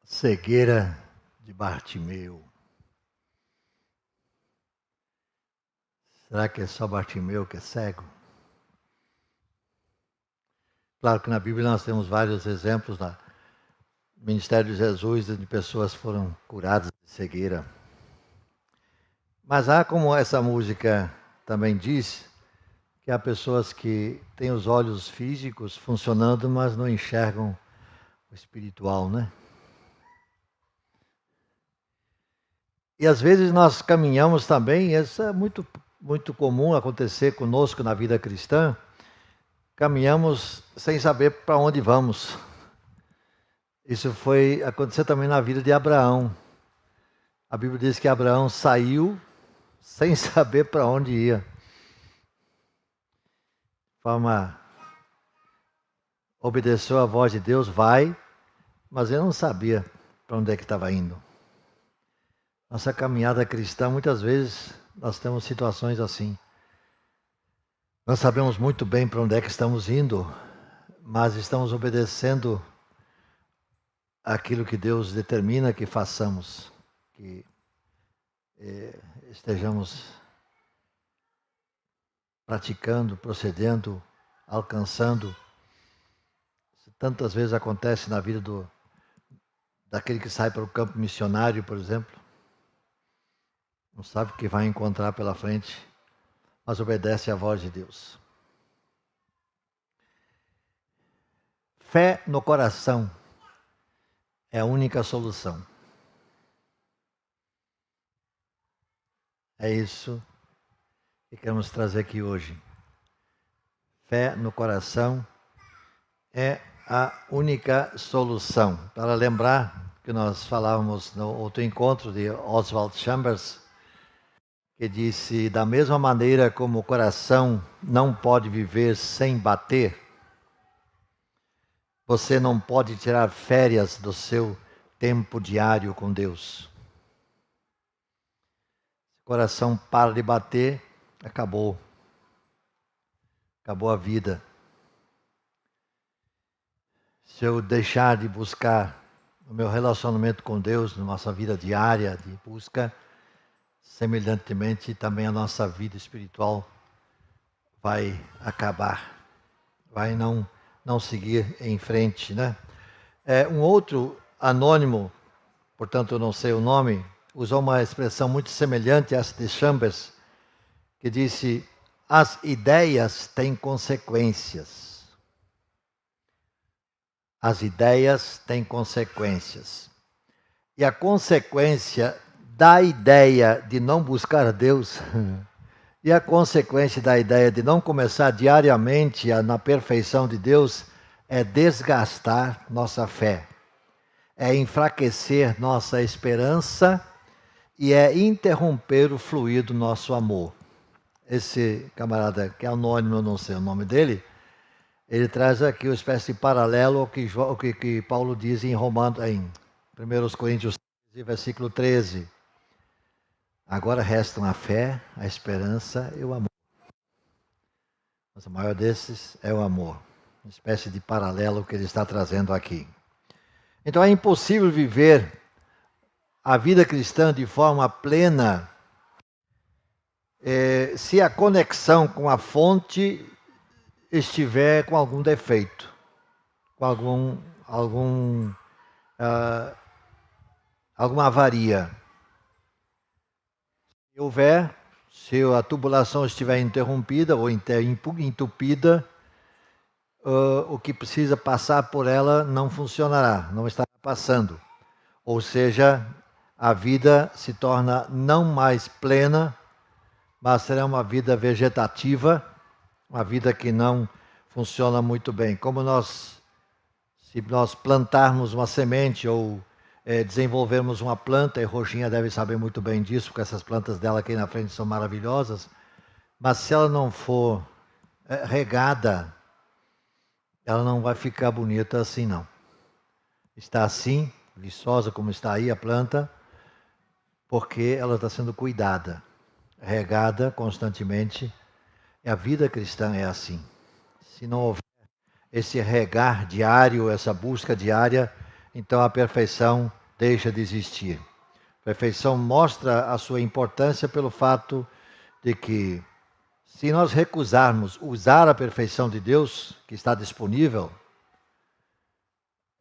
Cegueira de Bartimeu. Será que é só Bartimeu que é cego? Claro que na Bíblia nós temos vários exemplos no ministério de Jesus de pessoas que foram curadas de cegueira. Mas há, como essa música também diz, que há pessoas que têm os olhos físicos funcionando, mas não enxergam o espiritual, né? E às vezes nós caminhamos também, isso é muito comum acontecer conosco na vida cristã, caminhamos sem saber para onde vamos. Isso foi acontecer também na vida de Abraão. A Bíblia diz que Abraão saiu sem saber para onde ia. Obedeceu a voz de Deus, vai, mas ele não sabia para onde é que estava indo. Nossa caminhada cristã, muitas vezes, nós temos situações assim. Nós sabemos muito bem para onde é que estamos indo, mas estamos obedecendo aquilo que Deus determina que façamos, que estejamos praticando, procedendo, alcançando. Tantas vezes acontece na vida daquele que sai para o campo missionário, por exemplo. Não sabe o que vai encontrar pela frente, mas obedece à voz de Deus. Fé no coração é a única solução. É isso que queremos trazer aqui hoje. Fé no coração é a única solução. Para lembrar que nós falávamos no outro encontro de Oswald Chambers, que disse, da mesma maneira como o coração não pode viver sem bater, você não pode tirar férias do seu tempo diário com Deus. O coração para de bater, acabou. Acabou a vida. Se eu deixar de buscar o meu relacionamento com Deus, na nossa vida diária de busca, semelhantemente também a nossa vida espiritual vai acabar, vai não seguir em frente, né? Um outro anônimo, portanto eu não sei o nome, usou uma expressão muito semelhante a essa de Chambers, que disse, as ideias têm consequências. As ideias têm consequências. E a consequência da ideia de não buscar Deus e a consequência da ideia de não começar diariamente na perfeição de Deus é desgastar nossa fé, é enfraquecer nossa esperança e é interromper o fluir do nosso amor. Esse camarada, que é anônimo, eu não sei o nome dele, ele traz aqui uma espécie de paralelo ao que Paulo diz em 1 Coríntios 13, versículo 13. Agora restam a fé, a esperança e o amor. Mas o maior desses é o amor. Uma espécie de paralelo que ele está trazendo aqui. Então é impossível viver a vida cristã de forma plena se a conexão com a fonte estiver com algum defeito, com alguma avaria. Se houver, se a tubulação estiver interrompida ou entupida, o que precisa passar por ela não funcionará, não estará passando. Ou seja, a vida se torna não mais plena, mas será uma vida vegetativa, uma vida que não funciona muito bem. Se nós plantarmos uma semente ou desenvolvermos uma planta, e Roxinha deve saber muito bem disso, porque essas plantas dela aqui na frente são maravilhosas, mas se ela não for regada, ela não vai ficar bonita assim não. Está assim viçosa como está aí a planta, porque ela está sendo cuidada, regada constantemente. E a vida cristã é assim. Se não houver esse regar diário, essa busca diária, então a perfeição deixa de existir. A perfeição mostra a sua importância pelo fato de que, se nós recusarmos usar a perfeição de Deus, que está disponível,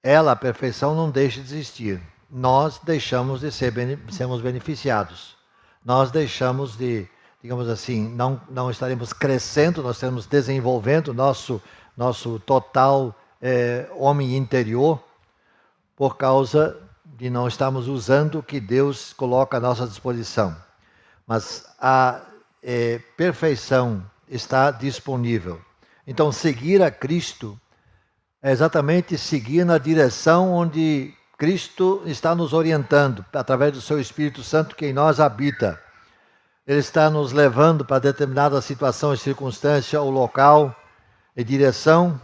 a perfeição não deixa de existir. Nós deixamos de sermos beneficiados. Nós deixamos de, digamos assim, não estaremos crescendo, nós estaremos desenvolvendo nosso total homem interior, por causa de não estarmos usando o que Deus coloca à nossa disposição. Mas a perfeição está disponível. Então, seguir a Cristo é exatamente seguir na direção onde Cristo está nos orientando, através do seu Espírito Santo que em nós habita. Ele está nos levando para determinada situação e circunstância ou local e direção.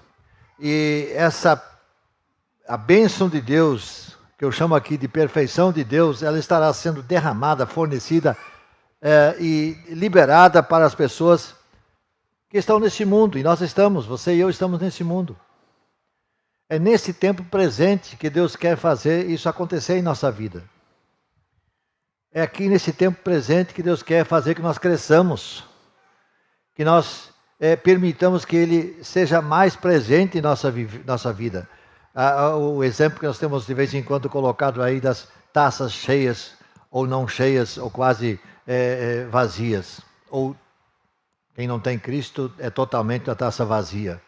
E a bênção de Deus, que eu chamo aqui de perfeição de Deus, ela estará sendo derramada, fornecida e liberada para as pessoas que estão nesse mundo. E nós estamos, você e eu estamos nesse mundo. É nesse tempo presente que Deus quer fazer isso acontecer em nossa vida. É aqui nesse tempo presente que Deus quer fazer que nós cresçamos, que nós permitamos que Ele seja mais presente em nossa vida. O exemplo que nós temos de vez em quando colocado aí das taças cheias, ou não cheias, ou quase vazias. Ou quem não tem Cristo é totalmente a taça vazia.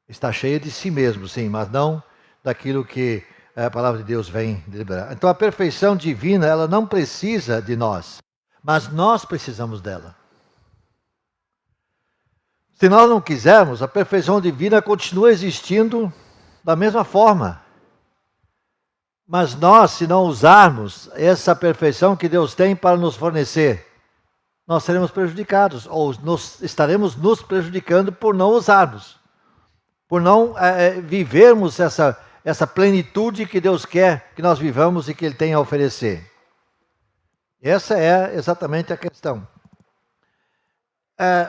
Está cheia de si mesmo, sim, mas não daquilo que a palavra de Deus vem liberar. Então a perfeição divina, ela não precisa de nós, mas nós precisamos dela. Se nós não quisermos, a perfeição divina continua existindo da mesma forma. Mas nós, se não usarmos essa perfeição que Deus tem para nos fornecer, nós seremos prejudicados, ou estaremos nos prejudicando por não usarmos. Por não vivermos essa plenitude que Deus quer que nós vivamos e que Ele tem a oferecer. Essa é exatamente a questão.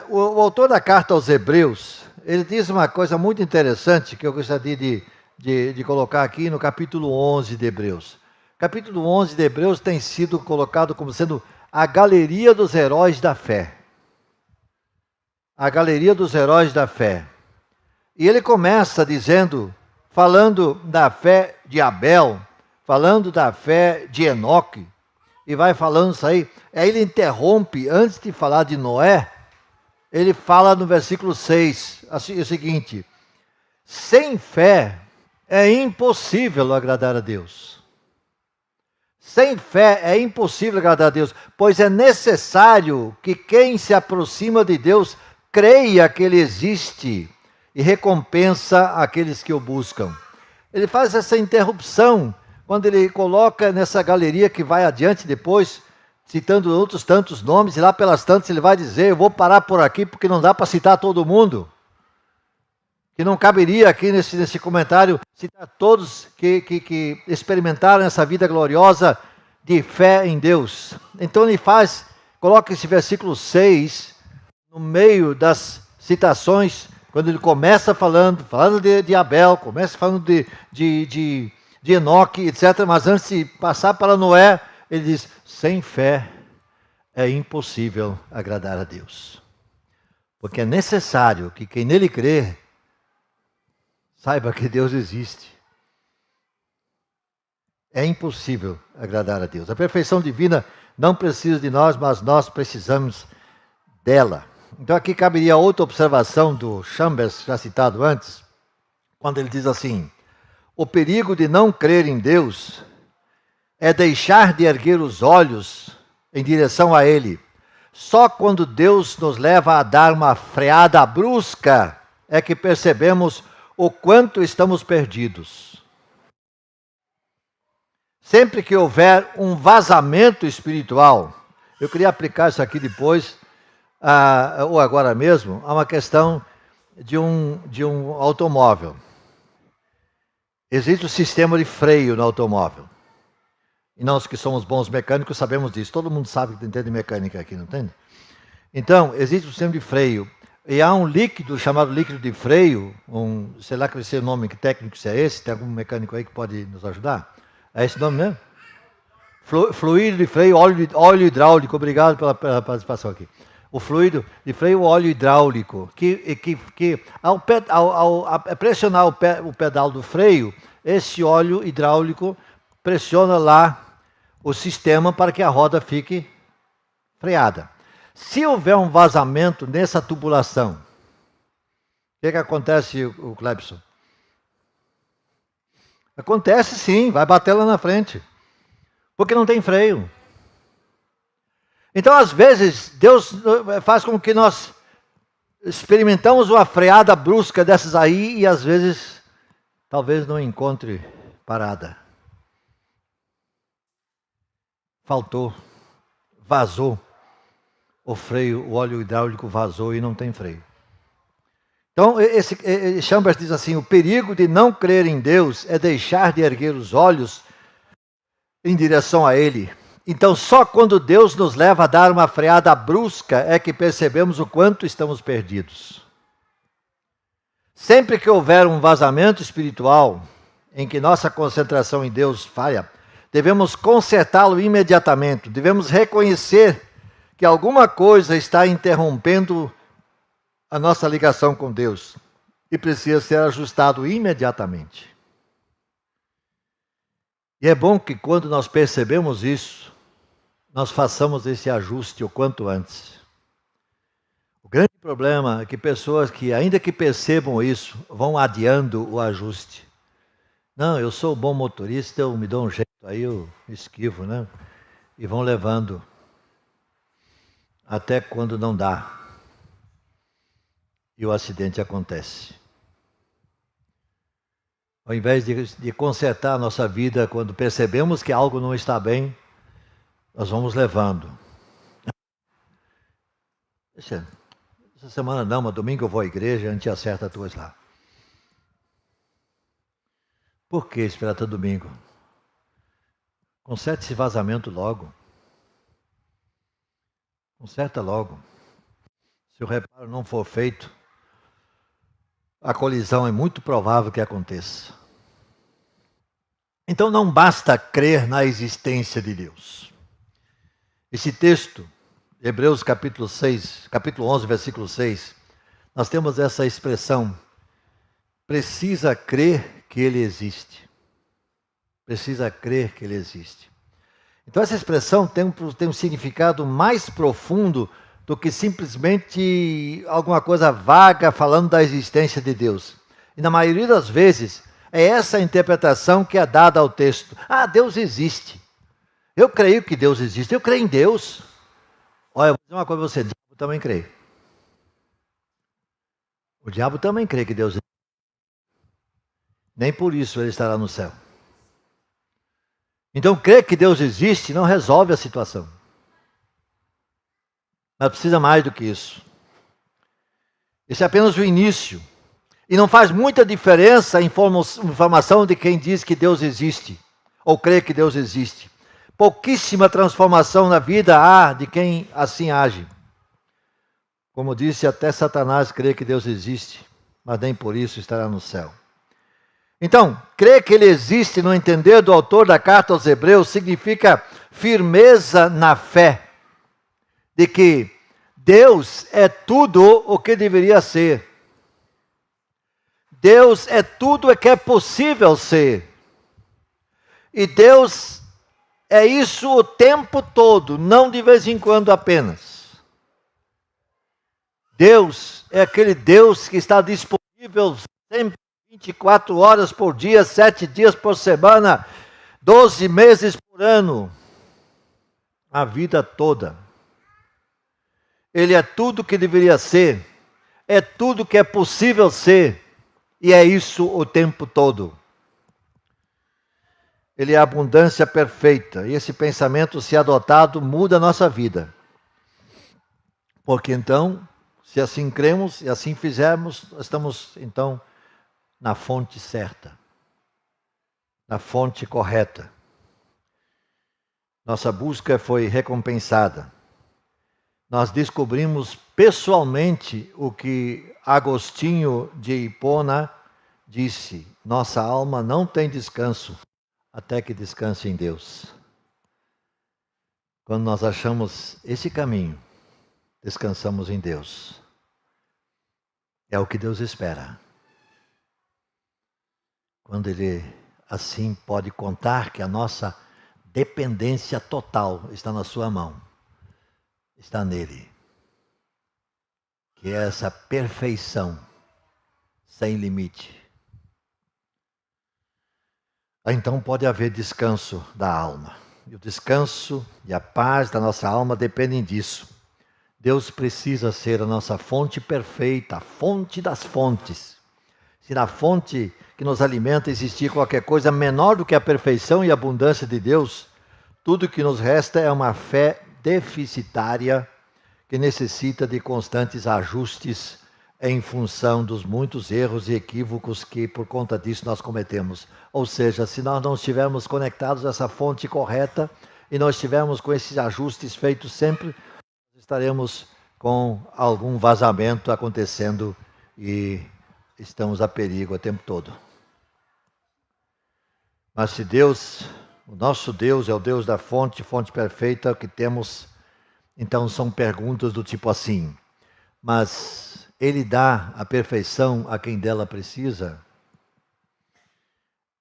O autor da carta aos Hebreus, ele diz uma coisa muito interessante que eu gostaria de colocar aqui no capítulo 11 de Hebreus. Capítulo 11 de Hebreus tem sido colocado como sendo a galeria dos heróis da fé. A galeria dos heróis da fé. E ele começa falando da fé de Abel, falando da fé de Enoque, e vai falando isso aí. Aí ele interrompe, antes de falar de Noé, ele fala no versículo 6, assim, o seguinte: sem fé é impossível agradar a Deus. Sem fé é impossível agradar a Deus, pois é necessário que quem se aproxima de Deus creia que Ele existe e recompensa aqueles que o buscam. Ele faz essa interrupção quando ele coloca nessa galeria que vai adiante depois, citando outros tantos nomes, e lá pelas tantas ele vai dizer: eu vou parar por aqui porque não dá para citar todo mundo. Que não caberia aqui nesse comentário citar todos que experimentaram essa vida gloriosa de fé em Deus. Então ele coloca esse versículo 6 no meio das citações, quando ele começa falando de Abel, começa falando de Enoque, etc. Mas antes de passar para Noé, ele diz: sem fé é impossível agradar a Deus. Porque é necessário que quem nele crê saiba que Deus existe. É impossível agradar a Deus. A perfeição divina não precisa de nós, mas nós precisamos dela. Então aqui caberia outra observação do Chambers, já citado antes, quando ele diz assim: o perigo de não crer em Deus é deixar de erguer os olhos em direção a Ele. Só quando Deus nos leva a dar uma freada brusca é que percebemos o quanto estamos perdidos. Sempre que houver um vazamento espiritual, eu queria aplicar isso aqui depois, ou agora mesmo, a uma questão de um automóvel. existe o sistema de freio no automóvel. E nós que somos bons mecânicos sabemos disso. Todo mundo sabe que entende mecânica aqui, não entende? Então, existe o sistema de freio. E há um líquido chamado líquido de freio, sei lá que o nome técnico se é esse, tem algum mecânico aí que pode nos ajudar? É esse nome mesmo? Fluido de freio, óleo hidráulico, obrigado pela participação aqui. O fluido de freio, o óleo hidráulico, que ao pressionar o pedal do freio, esse óleo hidráulico pressiona lá o sistema para que a roda fique freada. Se houver um vazamento nessa tubulação, o que acontece, o Clebson? Acontece sim, vai bater lá na frente, porque não tem freio. Então, às vezes, Deus faz com que nós experimentamos uma freada brusca dessas aí e, às vezes, talvez não encontre parada. Faltou, vazou o freio, o óleo hidráulico vazou e não tem freio. Então, Chambers diz assim, o perigo de não crer em Deus é deixar de erguer os olhos em direção a Ele. Então, só quando Deus nos leva a dar uma freada brusca é que percebemos o quanto estamos perdidos. Sempre que houver um vazamento espiritual em que nossa concentração em Deus falha, devemos consertá-lo imediatamente. Devemos reconhecer que alguma coisa está interrompendo a nossa ligação com Deus e precisa ser ajustado imediatamente. E é bom que quando nós percebemos isso, nós façamos esse ajuste o quanto antes. O grande problema é que pessoas que, ainda que percebam isso, vão adiando o ajuste. Não, eu sou bom motorista, eu me dou um jeito, aí eu esquivo, né? E vão levando até quando não dá. E o acidente acontece. Ao invés de consertar a nossa vida, quando percebemos que algo não está bem, nós vamos levando. Essa semana não, mas domingo eu vou à igreja e a gente acerta as tuas lá. Por que esperar até domingo? Conserte esse vazamento logo. Conserta logo. Se o reparo não for feito, a colisão é muito provável que aconteça. Então não basta crer na existência de Deus. Esse texto, Hebreus capítulo 11, versículo 6, nós temos essa expressão, precisa crer que Ele existe. Precisa crer que Ele existe. Então essa expressão tem um significado mais profundo do que simplesmente alguma coisa vaga falando da existência de Deus. E na maioria das vezes, é essa a interpretação que é dada ao texto. Ah, Deus existe. Eu creio que Deus existe. Eu creio em Deus. Olha, eu vou dizer uma coisa para você, o diabo também crê. O diabo também crê que Deus existe. Nem por isso ele estará no céu. Então, crer que Deus existe não resolve a situação. Mas precisa mais do que isso. Esse é apenas o início. E não faz muita diferença a informação de quem diz que Deus existe, ou crê que Deus existe. Pouquíssima transformação na vida há de quem assim age. Como disse, até Satanás crê que Deus existe, mas nem por isso estará no céu. Então, crer que Ele existe, no entender do autor da carta aos Hebreus, significa firmeza na fé de que Deus é tudo o que deveria ser. Deus é tudo o que é possível ser. E Deus é isso o tempo todo, não de vez em quando apenas. Deus é aquele Deus que está disponível sempre, 24 horas por dia, 7 dias por semana, 12 meses por ano, a vida toda. Ele é tudo o que deveria ser, é tudo o que é possível ser, e é isso o tempo todo. Ele é a abundância perfeita, e esse pensamento, se adotado, muda a nossa vida. Porque então, se assim cremos e assim fizermos, estamos então na fonte certa. na fonte correta. Nossa busca foi recompensada. Nós descobrimos pessoalmente o que Agostinho de Hipona disse: nossa alma não tem descanso até que descanse em Deus. Quando nós achamos esse caminho, descansamos em Deus. É o que Deus espera. Quando Ele assim pode contar que a nossa dependência total está na sua mão, está nele. Que é essa perfeição sem limite. Então pode haver descanso da alma. E o descanso e a paz da nossa alma dependem disso. Deus precisa ser a nossa fonte perfeita, a fonte das fontes. Se na fonte que nos alimenta existir qualquer coisa menor do que a perfeição e a abundância de Deus, tudo que nos resta é uma fé deficitária que necessita de constantes ajustes em função dos muitos erros e equívocos que por conta disso nós cometemos. Ou seja, se nós não estivermos conectados a essa fonte correta e nós estivermos com esses ajustes feitos sempre, estaremos com algum vazamento acontecendo e estamos a perigo o tempo todo. Mas se Deus, o nosso Deus é o Deus da fonte, fonte perfeita, o que temos, então são perguntas do tipo assim: mas Ele dá a perfeição a quem dela precisa?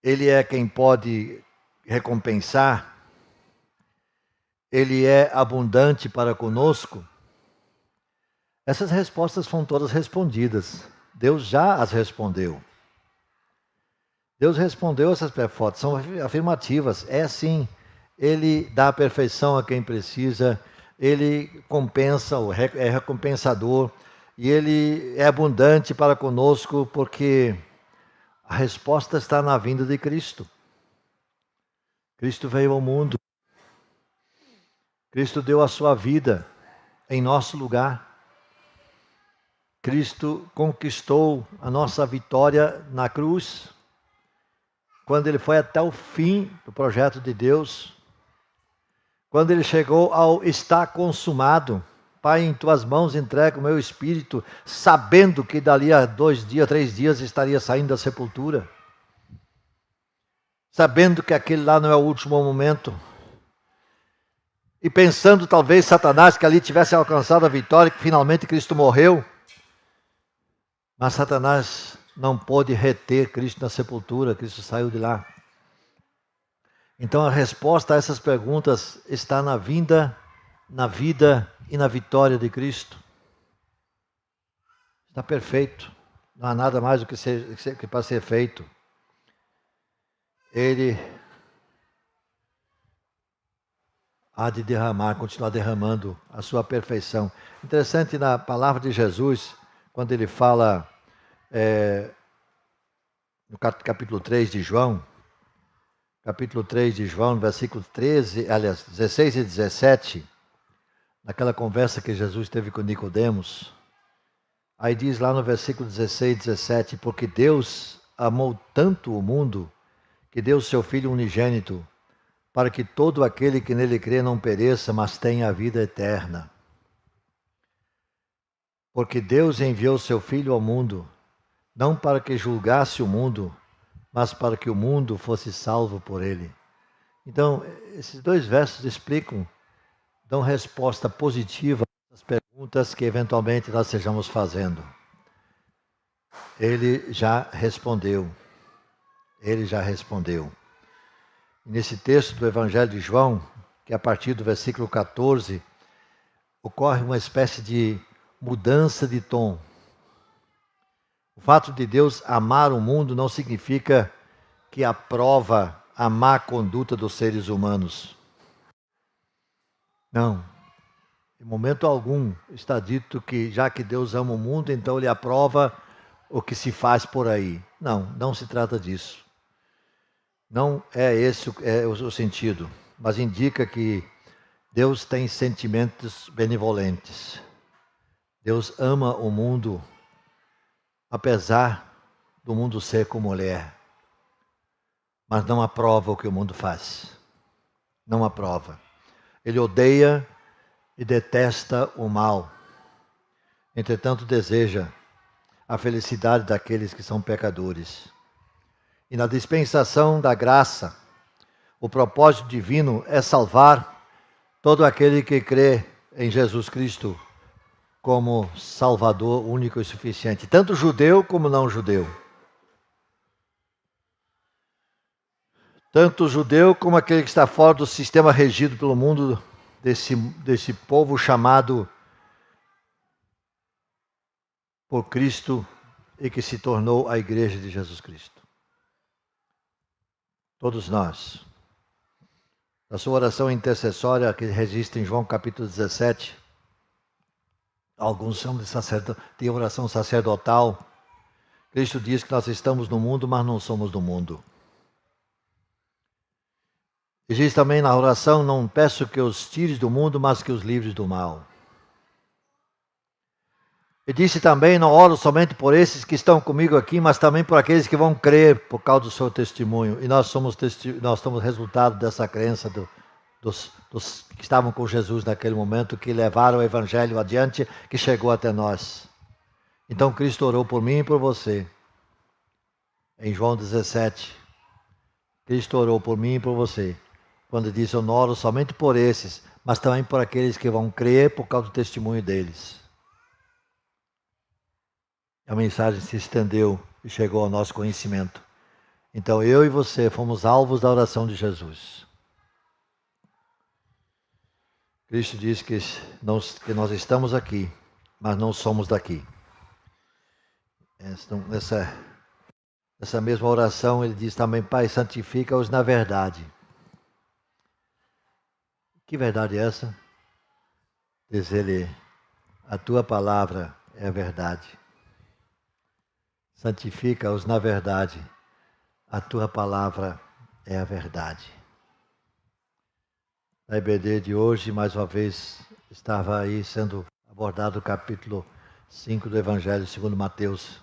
Ele é quem pode recompensar? Ele é abundante para conosco? Essas respostas foram todas respondidas. Deus já as respondeu. Deus respondeu essas perguntas, são afirmativas. É sim, Ele dá a perfeição a quem precisa, Ele compensa, é recompensador, e Ele é abundante para conosco, porque a resposta está na vinda de Cristo. Cristo veio ao mundo. Cristo deu a sua vida em nosso lugar. Cristo conquistou a nossa vitória na cruz, quando Ele foi até o fim do projeto de Deus, quando Ele chegou ao está consumado. Pai, em tuas mãos entrego o meu espírito, sabendo que dali a 2 dias, 3 dias estaria saindo da sepultura. Sabendo que aquele lá não é o último momento. E pensando talvez Satanás que ali tivesse alcançado a vitória, que finalmente Cristo morreu. Mas Satanás não pôde reter Cristo na sepultura, Cristo saiu de lá. Então a resposta a essas perguntas está na vinda, na vida e na vitória de Cristo. Está perfeito. Não há nada mais do que para ser feito. Ele há de derramar, continuar derramando a sua perfeição. Interessante na palavra de Jesus, quando ele fala no capítulo 3 de João, no versículo 13, aliás, 16 e 17, naquela conversa que Jesus teve com Nicodemos, aí diz lá no versículo 16 e 17, porque Deus amou tanto o mundo, que deu o seu Filho unigênito, para que todo aquele que nele crê não pereça, mas tenha a vida eterna. Porque Deus enviou o seu Filho ao mundo, não para que julgasse o mundo, mas para que o mundo fosse salvo por ele. Então, esses 2 versos explicam, dão resposta positiva às perguntas que eventualmente nós estejamos fazendo. Ele já respondeu. Ele já respondeu. Nesse texto do Evangelho de João, que é a partir do versículo 14, ocorre uma espécie de mudança de tom. O fato de Deus amar o mundo não significa que aprova a má conduta dos seres humanos. Não. Em momento algum está dito que já que Deus ama o mundo, então Ele aprova o que se faz por aí. Não, não se trata disso. Não é esse o sentido, mas indica que Deus tem sentimentos benevolentes. Deus ama o mundo, apesar do mundo ser como ele é. mas não aprova o que o mundo faz. Não aprova. Ele odeia e detesta o mal. Entretanto, deseja a felicidade daqueles que são pecadores. E na dispensação da graça, o propósito divino é salvar todo aquele que crê em Jesus Cristo como Salvador único e suficiente, tanto judeu como não judeu. Tanto judeu como aquele que está fora do sistema regido pelo mundo desse povo chamado por Cristo e que se tornou a igreja de Jesus Cristo. Todos nós. Na sua oração intercessória que registra em João capítulo 17, alguns chamam de oração sacerdotal. Cristo diz que nós estamos no mundo, mas não somos do mundo. E diz também na oração, não peço que os tires do mundo, mas que os livres do mal. E disse também, não oro somente por esses que estão comigo aqui, mas também por aqueles que vão crer por causa do seu testemunho. E nós somos resultado dessa crença dos que estavam com Jesus naquele momento, que levaram o evangelho adiante, que chegou até nós. Então Cristo orou por mim e por você. Em João 17, Cristo orou por mim e por você. Quando disse, eu não oro somente por esses, mas também por aqueles que vão crer por causa do testemunho deles. A mensagem se estendeu e chegou ao nosso conhecimento. Então eu e você fomos alvos da oração de Jesus. Cristo diz que nós estamos aqui, mas não somos daqui. Essa mesma oração ele diz também, Pai, santifica-os na verdade. Que verdade é essa? Diz ele, a tua palavra é a verdade. Santifica-os na verdade. A tua palavra é a verdade. Na IBD de hoje, mais uma vez, estava aí sendo abordado o capítulo 5 do Evangelho segundo Mateus,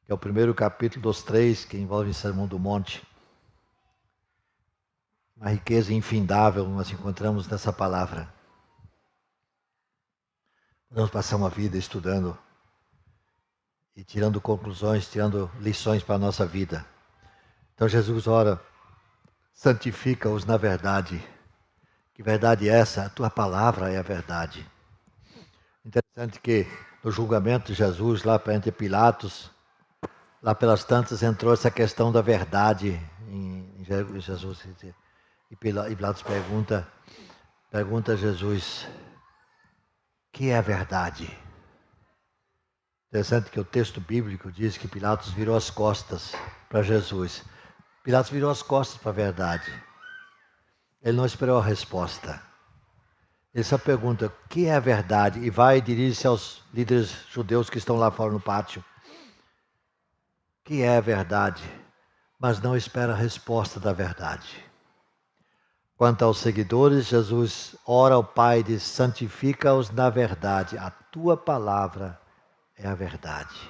que é o primeiro capítulo dos 3 que envolve o Sermão do Monte. Uma riqueza infindável nós encontramos nessa palavra. Podemos passar uma vida estudando e tirando conclusões, tirando lições para a nossa vida. Então Jesus ora, santifica-os na verdade. Que verdade é essa? A tua palavra é a verdade. Interessante que no julgamento de Jesus, lá perante Pilatos, lá pelas tantas entrou essa questão da verdade em Jesus. E Pilatos pergunta a Jesus, que é a verdade? Interessante que o texto bíblico diz que Pilatos virou as costas para Jesus. Pilatos virou as costas para a verdade. Ele não esperou a resposta. Ele só pergunta, o que é a verdade? E vai e dirige-se aos líderes judeus que estão lá fora no pátio. O que é a verdade? Mas não espera a resposta da verdade. Quanto aos seguidores, Jesus ora ao Pai e diz, santifica-os na verdade. A tua palavra é a verdade.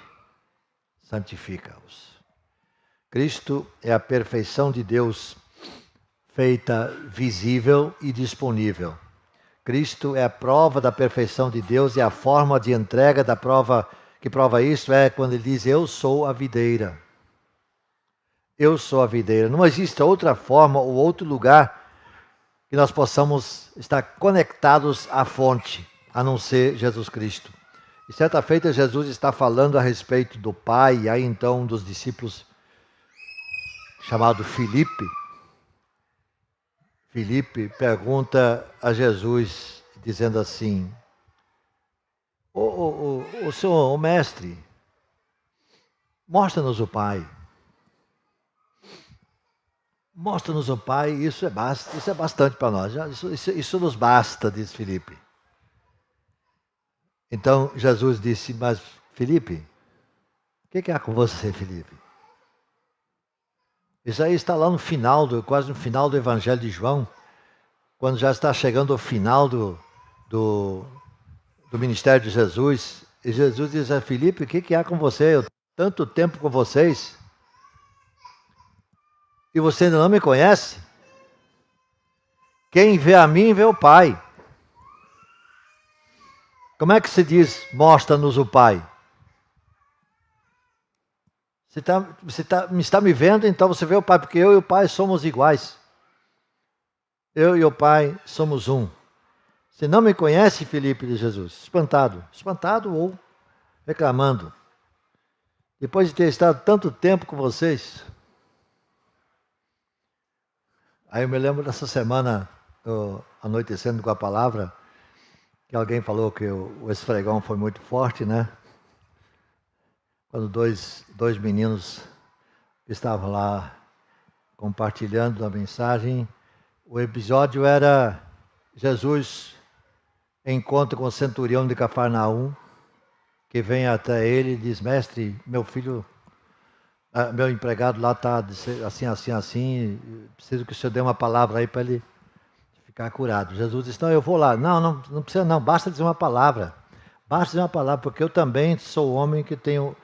Santifica-os. Cristo é a perfeição de Deus feita visível e disponível. Cristo é a prova da perfeição de Deus e a forma de entrega da prova que prova isso é quando ele diz, eu sou a videira. Eu sou a videira. Não existe outra forma ou outro lugar que nós possamos estar conectados à fonte, a não ser Jesus Cristo. E certa feita Jesus está falando a respeito do Pai, e aí então um dos discípulos, chamado Filipe, pergunta a Jesus, dizendo assim, o Senhor, o Mestre, mostra-nos o Pai. Mostra-nos o Pai, isso é bastante para nós. Isso nos basta, diz Filipe. Então Jesus disse, mas Filipe, o que há com você, Filipe? Isso aí está lá no final, quase no final do Evangelho de João, quando já está chegando ao final do ministério de Jesus. E Jesus diz a Filipe, o que há com você? Eu tanto tempo com vocês. e você ainda não me conhece? Quem vê a mim, vê o Pai. Como é que se diz, mostra-nos o Pai? Você está me vendo, então você vê o Pai, porque eu e o Pai somos iguais. Eu e o Pai somos um. Você não me conhece, Filipe de Jesus? Espantado ou reclamando. Depois de ter estado tanto tempo com vocês. Aí eu me lembro dessa semana, anoitecendo com a palavra, que alguém falou que o esfregão foi muito forte, né? Quando dois meninos estavam lá compartilhando a mensagem, o episódio era Jesus encontra com o centurião de Cafarnaum, que vem até ele e diz, mestre, meu filho, meu empregado lá está assim, preciso que o senhor dê uma palavra aí para ele ficar curado. Jesus disse, não, eu vou lá. Não precisa não, basta dizer uma palavra. Basta dizer uma palavra, porque eu também sou homem que tenho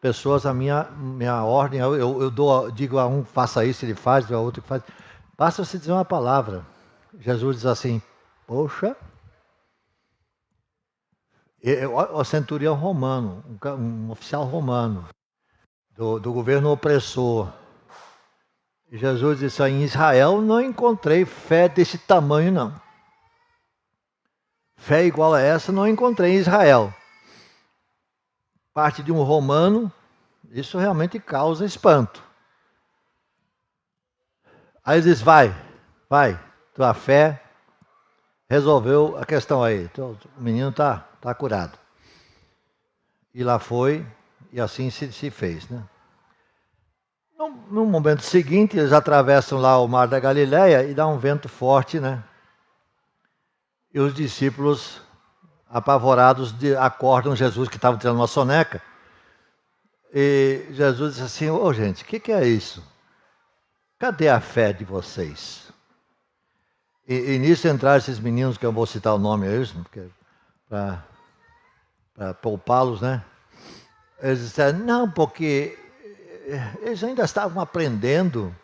pessoas à minha ordem, digo a um, faça isso, ele faz, a outro que faz. Basta você dizer uma palavra. Jesus diz assim, poxa, o centurião romano, um oficial romano, do governo opressor. E Jesus disse, em Israel não encontrei fé desse tamanho não. Fé igual a essa não encontrei em Israel. Parte de um romano, isso realmente causa espanto. Aí ele diz, vai, tua fé resolveu a questão aí, o menino está curado. E lá foi, e assim se fez, né? No momento seguinte, eles atravessam lá o Mar da Galileia e dá um vento forte, né? E os discípulos, apavorados, acordam Jesus, que estava tirando uma soneca. E Jesus disse assim, gente, o que é isso? Cadê a fé de vocês? E nisso entraram esses meninos, que eu vou citar o nome mesmo, para poupá-los, né? Eles disseram, não, porque eles ainda estavam aprendendo,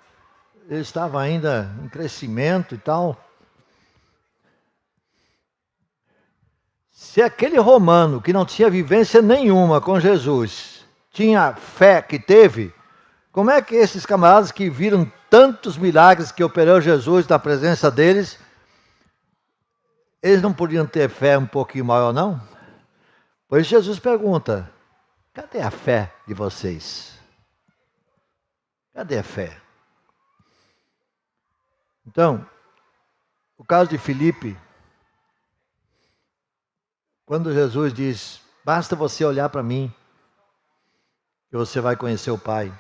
eles estavam ainda em crescimento e tal. Se aquele romano que não tinha vivência nenhuma com Jesus tinha fé que teve, como é que esses camaradas que viram tantos milagres que operou Jesus na presença deles, eles não podiam ter fé um pouquinho maior, não? Pois Jesus pergunta, cadê a fé de vocês? Cadê a fé? Então, o caso de Filipe, quando Jesus diz, basta você olhar para mim, que você vai conhecer o Pai.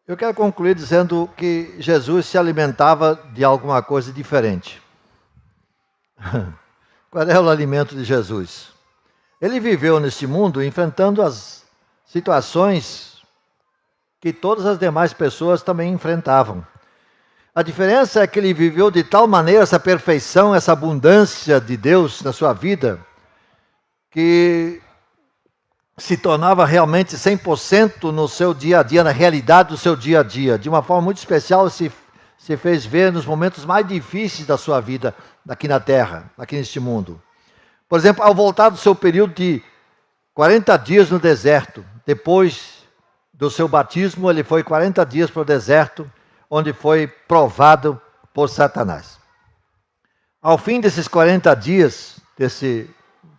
Eu quero concluir dizendo que Jesus se alimentava de alguma coisa diferente. Qual é o alimento de Jesus? Ele viveu neste mundo enfrentando as situações que todas as demais pessoas também enfrentavam. A diferença é que ele viveu de tal maneira essa perfeição, essa abundância de Deus na sua vida, que se tornava realmente 100% no seu dia a dia, na realidade do seu dia a dia. De uma forma muito especial, se fez ver nos momentos mais difíceis da sua vida aqui na Terra, aqui neste mundo. Por exemplo, ao voltar do seu período de 40 dias no deserto, depois do seu batismo, ele foi 40 dias para o deserto, onde foi provado por Satanás. Ao fim desses 40 dias, desse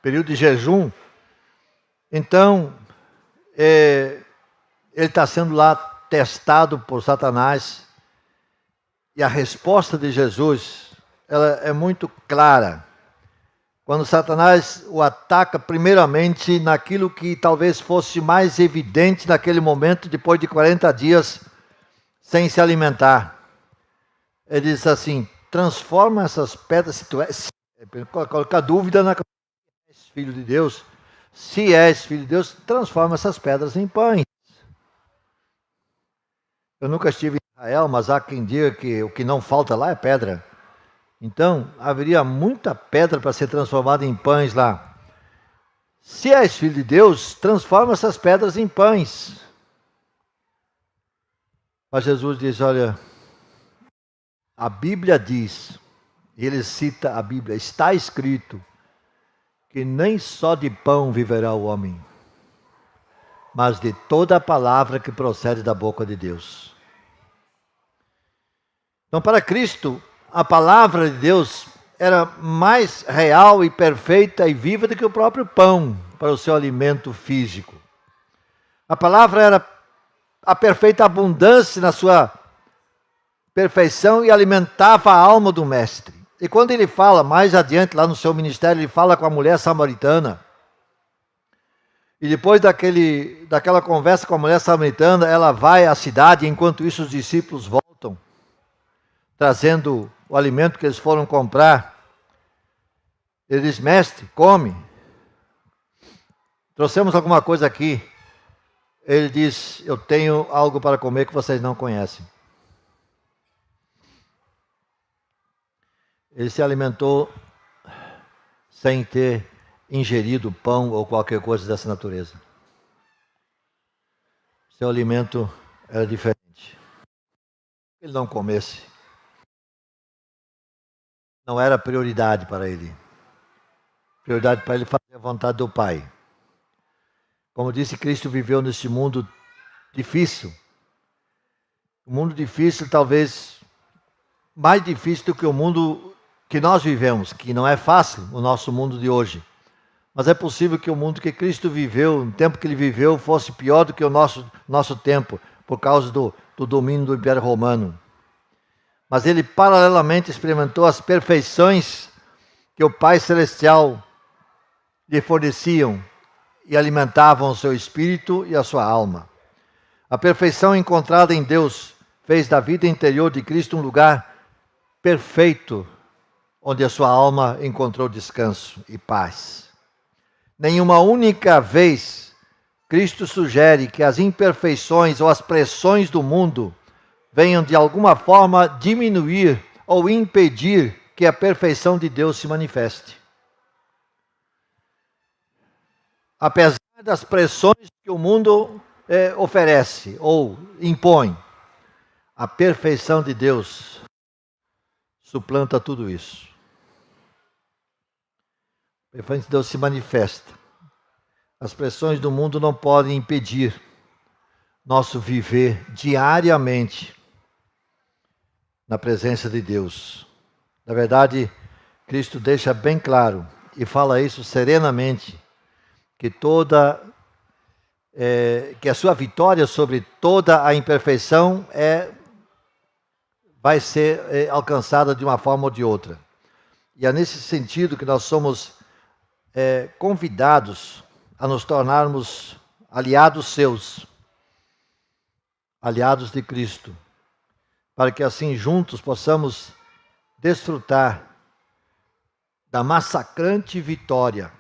período de jejum, então, ele está sendo lá testado por Satanás, e a resposta de Jesus, ela é muito clara. Quando Satanás o ataca primeiramente naquilo que talvez fosse mais evidente naquele momento, depois de 40 dias sem se alimentar. Ele diz assim, transforma essas pedras, se tu és, coloca dúvida na cabeça, filho de Deus. Se és filho de Deus, transforma essas pedras em pães. Eu nunca estive em Israel, mas há quem diga que o que não falta lá é pedra. Então, haveria muita pedra para ser transformada em pães lá. Se és filho de Deus, transforma essas pedras em pães. Mas Jesus diz, olha, a Bíblia diz, e ele cita a Bíblia, está escrito que nem só de pão viverá o homem, mas de toda a palavra que procede da boca de Deus. Então, para Cristo, a palavra de Deus era mais real e perfeita e viva do que o próprio pão para o seu alimento físico. A palavra era a perfeita abundância na sua perfeição e alimentava a alma do mestre. E quando ele fala, mais adiante lá no seu ministério, ele fala com a mulher samaritana. E depois daquela conversa com a mulher samaritana, ela vai à cidade, enquanto isso os discípulos voltam, trazendo o alimento que eles foram comprar. Ele diz, mestre, come. Trouxemos alguma coisa aqui. Ele diz, eu tenho algo para comer que vocês não conhecem. Ele se alimentou sem ter ingerido pão ou qualquer coisa dessa natureza. Seu alimento era diferente. Ele não comesse. Não era prioridade para ele. Prioridade para ele fazer a vontade do Pai. Como disse, Cristo viveu nesse mundo difícil. Um mundo difícil, talvez mais difícil do que o mundo que nós vivemos, que não é fácil o nosso mundo de hoje. Mas é possível que o mundo que Cristo viveu, no tempo que ele viveu, fosse pior do que o nosso tempo, por causa do domínio do Império Romano. Mas ele paralelamente experimentou as perfeições que o Pai Celestial lhe forneciam e alimentavam o seu espírito e a sua alma. A perfeição encontrada em Deus fez da vida interior de Cristo um lugar perfeito, onde a sua alma encontrou descanso e paz. Nenhuma única vez Cristo sugere que as imperfeições ou as pressões do mundo venham de alguma forma diminuir ou impedir que a perfeição de Deus se manifeste. Apesar das pressões que o mundo oferece ou impõe, a perfeição de Deus suplanta tudo isso. A perfeição de Deus se manifesta. As pressões do mundo não podem impedir nosso viver diariamente na presença de Deus. Na verdade, Cristo deixa bem claro e fala isso serenamente, que que a sua vitória sobre toda a imperfeição vai ser alcançada de uma forma ou de outra. E é nesse sentido que nós somos convidados a nos tornarmos aliados seus, aliados de Cristo, para que assim juntos possamos desfrutar da massacrante vitória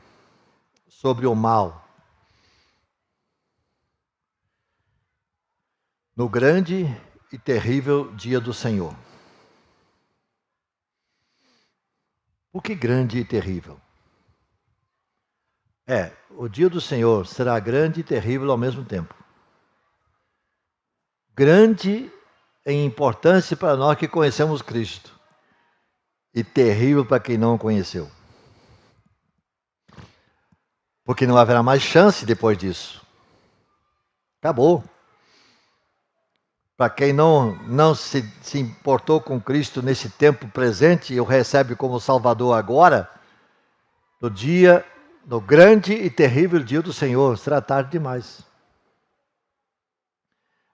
sobre o mal, no grande e terrível dia do Senhor. Por que grande e terrível? O dia do Senhor será grande e terrível ao mesmo tempo. Grande em importância para nós que conhecemos Cristo, e terrível para quem não o conheceu. Porque não haverá mais chance depois disso. Acabou. Para quem não se importou com Cristo nesse tempo presente e o recebe como Salvador agora, no grande e terrível dia do Senhor, será tarde demais.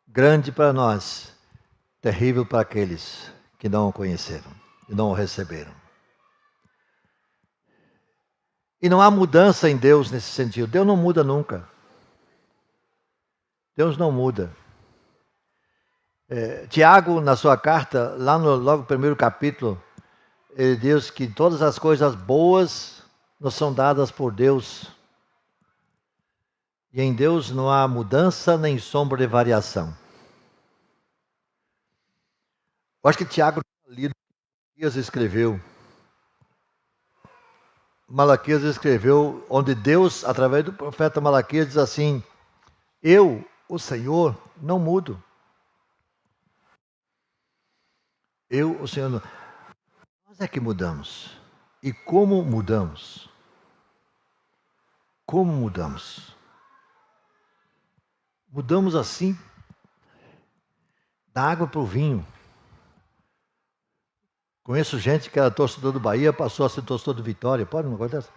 Grande para nós, terrível para aqueles que não o conheceram e não o receberam. E não há mudança em Deus nesse sentido. Deus não muda nunca. Deus não muda. Tiago, na sua carta, logo no primeiro capítulo, ele diz que todas as coisas boas nos são dadas por Deus. E em Deus não há mudança nem sombra de variação. Eu acho que Tiago lido Malaquias escreveu. Malaquias escreveu, onde Deus, através do profeta Malaquias, diz assim: eu, o Senhor, não mudo. O Senhor, nós é que mudamos. E como mudamos? Como mudamos? Mudamos assim, da água para o vinho. Conheço gente que era torcedor do Bahia, passou a ser torcedor do Vitória. Pode uma coisa dessa?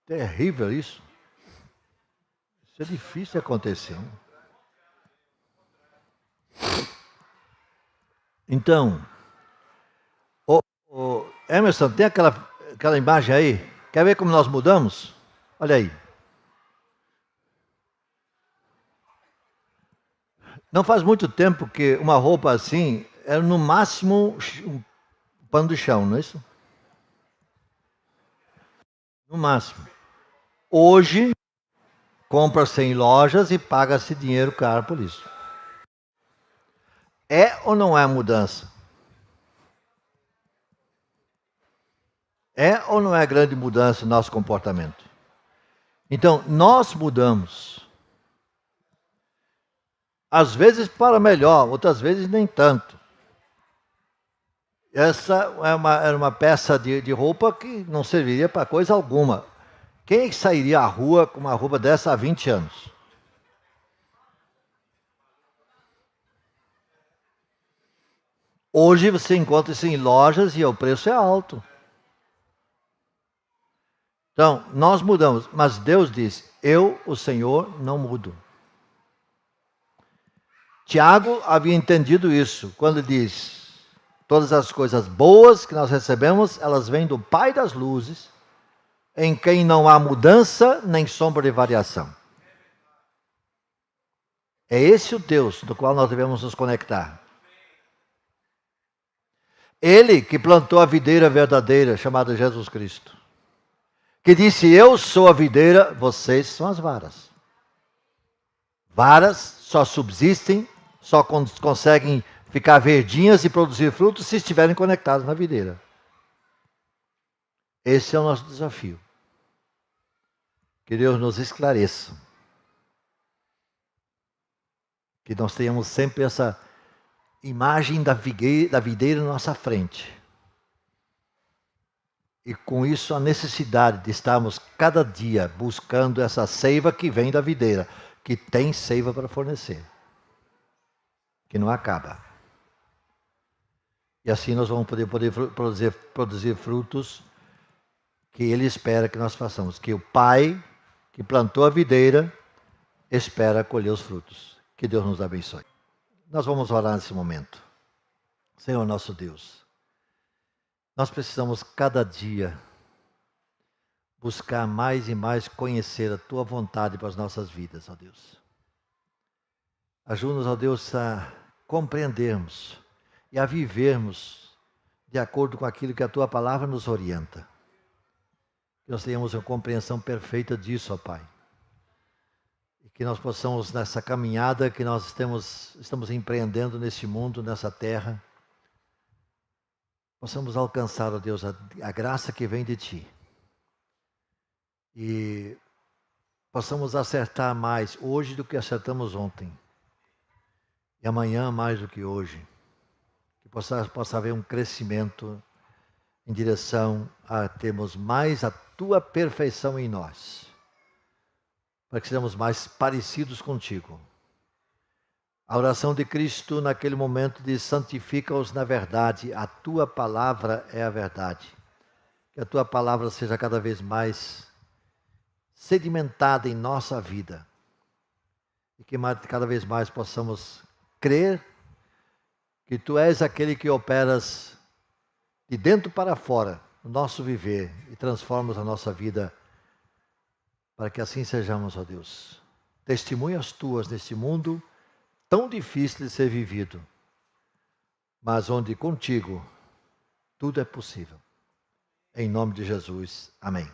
Terrível isso. Isso é difícil de acontecer. Né? Então, Emerson, tem aquela imagem aí? Quer ver como nós mudamos? Olha aí. Não faz muito tempo que uma roupa assim era no máximo um pano de chão, não é isso? No máximo. Hoje, compra-se em lojas e paga-se dinheiro caro por isso. É ou não é mudança? É ou não é grande mudança no nosso comportamento? Então, nós mudamos. Às vezes para melhor, outras vezes nem tanto. Essa era uma peça de roupa que não serviria para coisa alguma. Quem sairia à rua com uma roupa dessa há 20 anos? Hoje você encontra isso em lojas e o preço é alto. Então, nós mudamos, mas Deus diz: eu, o Senhor, não mudo. Tiago havia entendido isso quando diz: todas as coisas boas que nós recebemos, elas vêm do Pai das luzes, em quem não há mudança nem sombra de variação. É esse o Deus do qual nós devemos nos conectar. Ele que plantou a videira verdadeira, chamada Jesus Cristo. Que disse: eu sou a videira, vocês são as varas. Varas só subsistem, só conseguem ficar verdinhas e produzir frutos se estiverem conectados na videira. Esse é o nosso desafio. Que Deus nos esclareça. Que nós tenhamos sempre essa imagem da videira na nossa frente. E com isso a necessidade de estarmos cada dia buscando essa seiva que vem da videira, que tem seiva para fornecer, que não acaba. E assim nós vamos poder produzir frutos que Ele espera que nós façamos. Que o Pai que plantou a videira espera colher os frutos. Que Deus nos abençoe. Nós vamos orar nesse momento. Senhor nosso Deus, nós precisamos cada dia buscar mais e mais conhecer a Tua vontade para as nossas vidas, ó Deus. Ajuda-nos, ó Deus, a compreendermos e a vivermos de acordo com aquilo que a Tua palavra nos orienta. Que nós tenhamos uma compreensão perfeita disso, ó Pai. E que nós possamos, nessa caminhada que nós estamos empreendendo nesse mundo, nessa terra, possamos alcançar, ó Deus, a graça que vem de Ti. E possamos acertar mais hoje do que acertamos ontem. E amanhã mais do que hoje. Que possa haver um crescimento em direção a termos mais a Tua perfeição em nós. Para que sejamos mais parecidos contigo. A oração de Cristo naquele momento diz: santifica-os na verdade, a Tua palavra é a verdade. Que a Tua palavra seja cada vez mais sedimentada em nossa vida. E que cada vez mais possamos crer que Tu és aquele que operas de dentro para fora no nosso viver e transformas a nossa vida para que assim sejamos, ó Deus, testemunhas Tuas neste mundo tão difícil de ser vivido, mas onde contigo tudo é possível. Em nome de Jesus, amém.